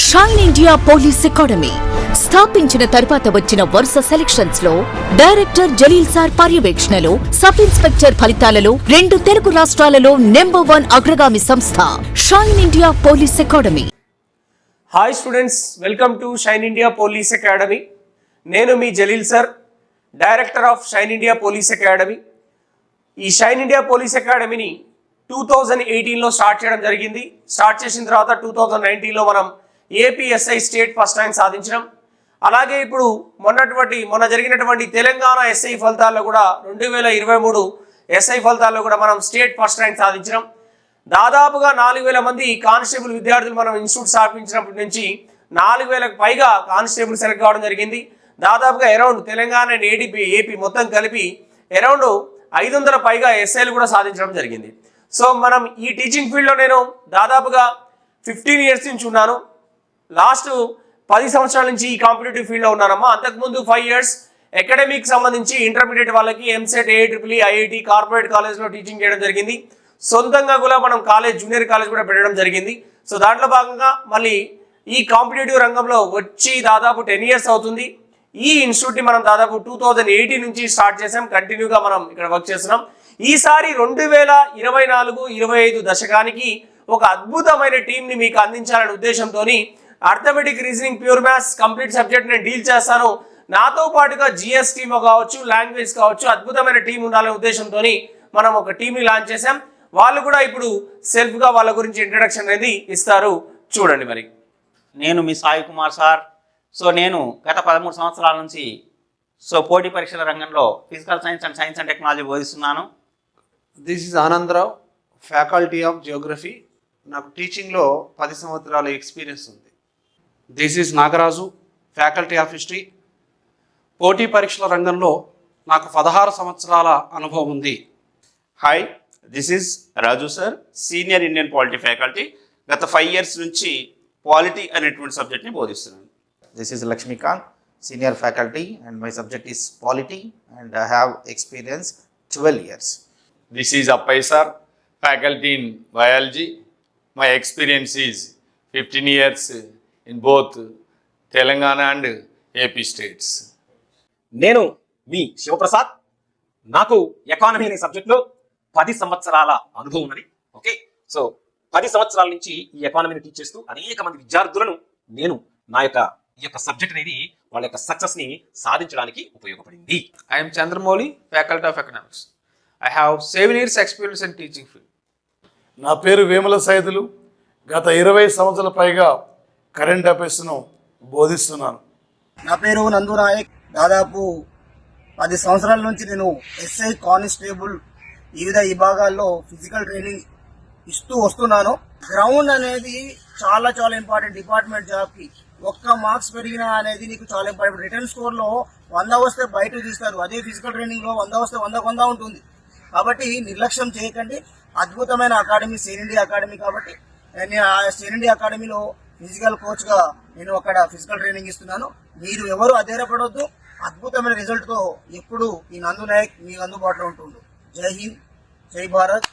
Shine India police academy స్థాపించిన తరువాత వచ్చిన వరుస సెలక్షన్స్ లో డైరెక్టర్ జలీల్ సార్ పర్యవేక్షణలో సబ్ ఇన్స్పెక్టర్ ఫలితాలలో 2 తెలుగు రాష్ట్రాలలో నంబర్ 1 అగ్రగామి సంస్థ Shine India police academy. Hi students, welcome to Shine India police academy. నేను మీ Jaleel sir, director of Shine India police academy. ఈ షైన్ ఇండియా పోలీస్ అకాడమీని 2018లో స్టార్ట్ చేయడం జరిగింది. స్టార్ట్ చేసిన తర్వాత 2019లో మనం ఏపీఎస్ఐ స్టేట్ ఫస్ట్ ర్యాంక్ సాధించడం, అలాగే ఇప్పుడు మొన్న జరిగినటువంటి తెలంగాణ ఎస్ఐ ఫలితాల్లో కూడా 2023 ఎస్ఐ ఫలితాల్లో కూడా మనం స్టేట్ ఫస్ట్ ర్యాంక్ సాధించడం. దాదాపుగా 4000 మంది కానిస్టేబుల్ విద్యార్థులు మనం ఇన్స్టిట్యూట్ స్థాపించినప్పటి నుంచి 4000కు పైగా కానిస్టేబుల్ సెలెక్ట్ కావడం జరిగింది. దాదాపుగా అరౌండ్ తెలంగాణ అండ్ ఏపీ మొత్తం కలిపి అరౌండ్ 500 పైగా ఎస్ఐలు కూడా సాధించడం జరిగింది. సో మనం ఈ టీచింగ్ ఫీల్డ్లో నేను దాదాపుగా 15 ఇయర్స్ నుంచి ఉన్నాను. లాస్ట్ 10 సంవత్సరాల నుంచి ఈ కాంపిటేటివ్ ఫీల్డ్లో ఉన్నానమ్మా. అంతకుముందు 5 ఇయర్స్ అకాడమిక్ సంబంధించి ఇంటర్మీడియట్ వాళ్ళకి ఎంసెట్, ఏఐట్రిపుల్, ఐఐటి, కార్పొరేట్ కాలేజ్లో టీచింగ్ చేయడం జరిగింది. సొంతంగా కూడా మనం జూనియర్ కాలేజ్ కూడా పెట్టడం జరిగింది. సో దాంట్లో భాగంగా మళ్ళీ ఈ కాంపిటేటివ్ రంగంలో వచ్చి దాదాపు 10 ఇయర్స్ అవుతుంది. ఈ ఇన్స్టిట్యూట్ని మనం దాదాపు 2018 నుంచి స్టార్ట్ చేసాం. కంటిన్యూగా మనం ఇక్కడ వర్క్ చేస్తున్నాం. ఈసారి 2024-25 దశకానికి ఒక అద్భుతమైన టీంని మీకు అందించాలనే ఉద్దేశంతో arithmetic, reasoning, pure maths complete subject నేను డీల్ చేస్తాను. నాతో పాటుగా జిఎస్ టీమ్ కావచ్చు, లాంగ్వేజ్ కావచ్చు, అద్భుతమైన టీం ఉండాలనే ఉద్దేశంతో మనం ఒక టీంని లాంచ్ చేసాం. వాళ్ళు కూడా ఇప్పుడు సెల్ఫ్గా వాళ్ళ గురించి ఇంట్రడక్షన్ అనేది ఇస్తారు. చూడండి. మరి నేను మీ సాయి కుమార్ సార్. సో నేను గత 13 సంవత్సరాల నుంచి పోటీ పరీక్షల రంగంలో physical science and science and technology బోధిస్తున్నాను. This is Anandarao, faculty of geography. నాకు టీచింగ్లో 10 సంవత్సరాల ఎక్స్పీరియన్స్ ఉంది. This is Nagaraju, faculty of history. పోటీ పరీక్షల రంగంలో నాకు 16 సంవత్సరాల అనుభవం ఉంది. Hi, this is Raju sir, senior Indian polity faculty. గత 5 ఇయర్స్ నుంచి పాలిటీ అనేటువంటి సబ్జెక్ట్ని బోధిస్తున్నాను. This is Lakshmikant, senior faculty, and my subject is polity, and I have experience 12 years. This is Appai sir, faculty in biology. My experience is 15 years in both Telangana and AP states. నేను మీ శివప్రసాద్. నాకు economy అనే సబ్జెక్ట్లో 10 సంవత్సరాల అనుభవం ఉన్నది. Okay, so 10 సంవత్సరాల నుంచి ఈ ఎకానమీని టీచ్ చేస్తూ అనేక మంది విద్యార్థులను నేను ఈ యొక్క సబ్జెక్ట్ అనేది వాళ్ళ యొక్క సక్సెస్ ని సాధించడానికి ఉపయోగపడింది. I'm Chandramouli, faculty of economics. I have 7 years experience in teaching field. నా పేరు వేముల సైదులు. గత 20 సంవత్సరాల పైగా కరెంట్ అఫైర్స్ను బోధిస్తున్నాను. నా పేరు నందు నాయక్. దాదాపు 10 సంవత్సరాల నుంచి నేను ఎస్ఐ, కానిస్టేబుల్ వివిధ విభాగాల్లో ఫిజికల్ ట్రైనింగ్ ఇస్తూ వస్తున్నాను. గ్రౌండ్ అనేది చాలా ఇంపార్టెంట్ డిపార్ట్మెంట్ జాబ్కి. ఒక్క మార్క్స్ పెరిగినా అనేది నీకు చాలా ఇంపార్టెంట్. రిటర్న్ స్కోర్లో 100 వస్తే బయట తీస్తారు. అదే ఫిజికల్ ట్రైనింగ్లో 100 వస్తే 100 ఉంటుంది. కాబట్టి నిర్లక్ష్యం చేయకండి. అద్భుతమైన అకాడమీ షైన్ ఇండియా అకాడమీ. కాబట్టి నేను ఆ షైన్ ఇండియా అకాడమీలో ఫిజికల్ కోచ్గా నేను అక్కడ ఫిజికల్ ట్రైనింగ్ ఇస్తున్నాను. మీరు ఎవరు అధైర్యపడొద్దు. అద్భుతమైన రిజల్ట్తో ఎప్పుడు ఈ నందు నాయక్ మీకు అందుబాటులో ఉంటుండు. జై హింద్, జై భారత్.